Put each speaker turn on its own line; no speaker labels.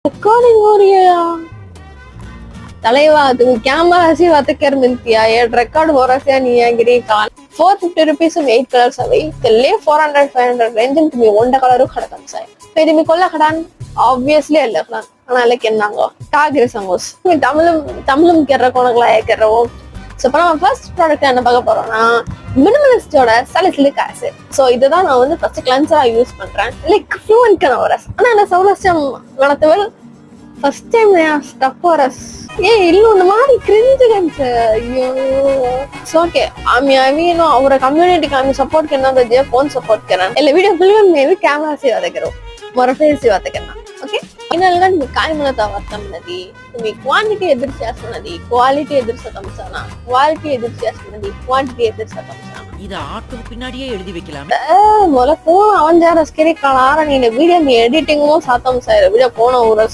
Recording हो रही है यार தலைவா तुम कैमरा से बात कर मिलती है ये record हो रहा है नहीं है गिरी कान 450 rupees में 8 colors अभी चले 400 500 range में तुम्हें one color खड़ा कर सकते हैं फिर तुम्हें कोल्ला खड़ा obviously अल्लाह खड़ा अना लेकिन नांगो कागरे संगोस मैं तमिलम कर रहा कौन अगला है कर रहा हूँ so पर हम first product என்ன பார்க்க போறோம்னா minimalist ஓட salicylic acid so இதுதான் நான் வந்து first cleanser யூஸ் பண்றேன் like fluent canvas ஆனா நான் சௌராஷ்டிரம் நடத்தவல் first time நான் stuck horas ஏய் இல்ல இந்த மாதிரி cringe gans ஐயோ so okay आम्ही नो और community का आम्ही support करना तो जे फोन support करना એટલે video film में भी कैमरा से बात करो मोर फेस से बात करना ओके फाइनल గా మీకు काय म्हणत आवडतన్నది तुम्ही क्वांटिटी ఎదురు చేస్తున్నది క్వాలిటీ ఎదురు సతంసానా క్వాలిటీ ఎదురు చేస్తున్నది క్వాంటిటీ ఎదురు సతంసానా
இத ஆட்டோ பின்னாடியே எழுதி வைக்கலாம்
मोला फोन அவன் ஜார ஸ்கிரி கலார நீ வீடியோ நீ எடிட்டிங்கும் சத்தம் சார் வீடியோ போன ஒரு